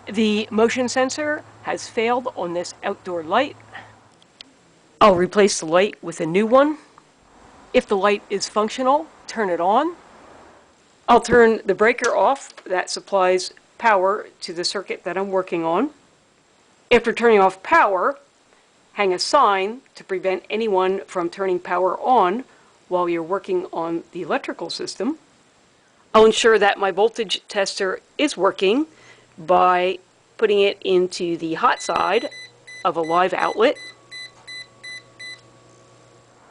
The motion sensor has failed on this outdoor light. I'll replace the light with a new one. If the light is functional, turn it on. I'll turn the breaker off that supplies power to the circuit that I'm working on. After turning off power, hang a sign to prevent anyone from turning power on while you're working on the electrical system. I'll ensure that my voltage tester is working by putting it into the hot side of a live outlet.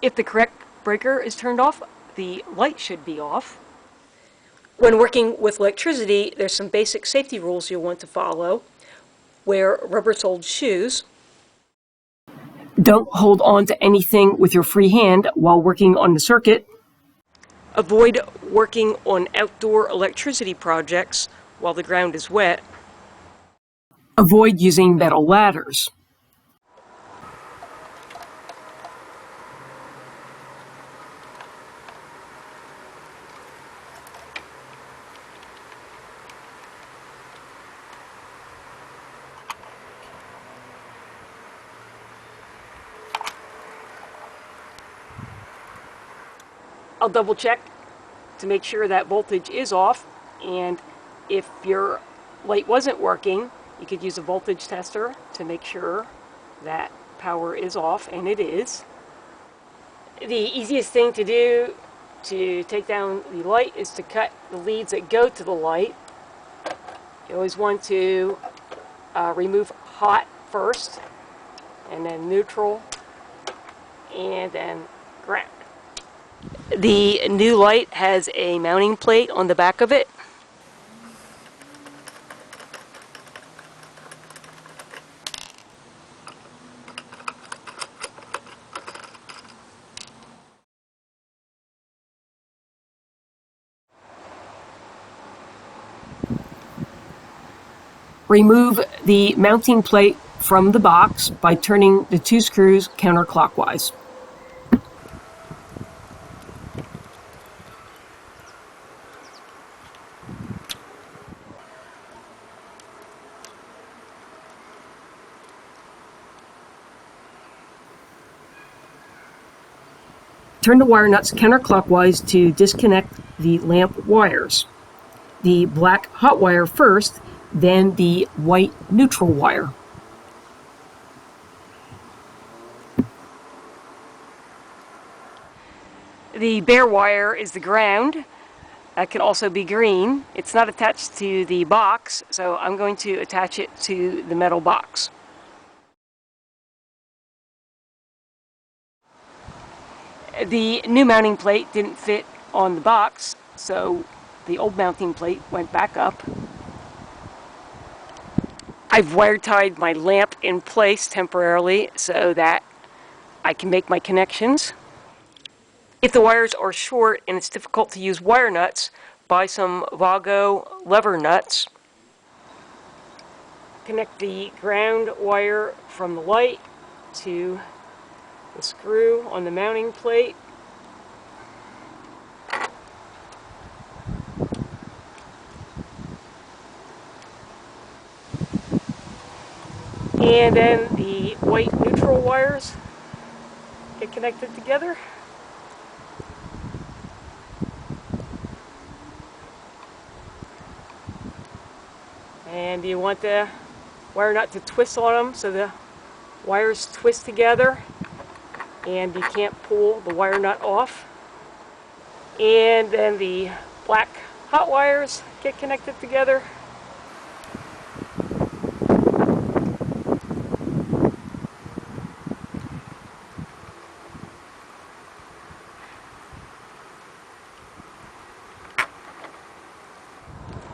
If the correct breaker is turned off, the light should be off. When working with electricity, there's some basic safety rules you'll want to follow. Wear rubber-soled shoes. Don't hold on to anything with your free hand while working on the circuit. Avoid working on outdoor electricity projects while the ground is wet. Avoid using metal ladders. I'll double check to make sure that voltage is off, and if your light wasn't working, you could use a voltage tester to make sure that power is off, and it is. The easiest thing to do to take down the light is to cut the leads that go to the light. You always want to remove hot first, and then neutral, and then ground. The new light has a mounting plate on the back of it. Remove the mounting plate from the box by turning the two screws counterclockwise. Turn the wire nuts counterclockwise to disconnect the lamp wires. The black hot wire first, then the white neutral wire. The bare wire is the ground. That can also be green. It's not attached to the box, so I'm going to attach it to the metal box. The new mounting plate didn't fit on the box, so the old mounting plate went back up. I've wire tied my lamp in place temporarily so that I can make my connections. If the wires are short and it's difficult to use wire nuts, buy some Vago lever nuts. Connect the ground wire from the light to the screw on the mounting plate. And then the white neutral wires get connected together. And you want the wire nut to twist on them so the wires twist together and you can't pull the wire nut off. And then the black hot wires get connected together.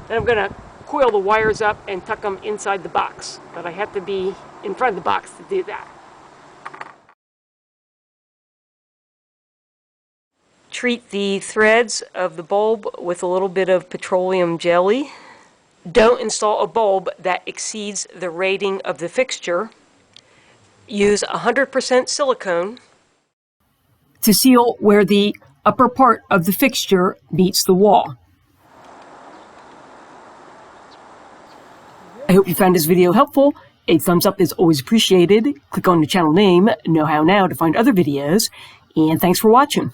Then I'm going to coil the wires up and tuck them inside the box, but I have to be in front of the box to do that. Treat the threads of the bulb with a little bit of petroleum jelly. Don't install a bulb that exceeds the rating of the fixture. Use 100% silicone to seal where the upper part of the fixture meets the wall. I hope you found this video helpful. A thumbs up is always appreciated. Click on the channel name, Know How Now, to find other videos. And thanks for watching.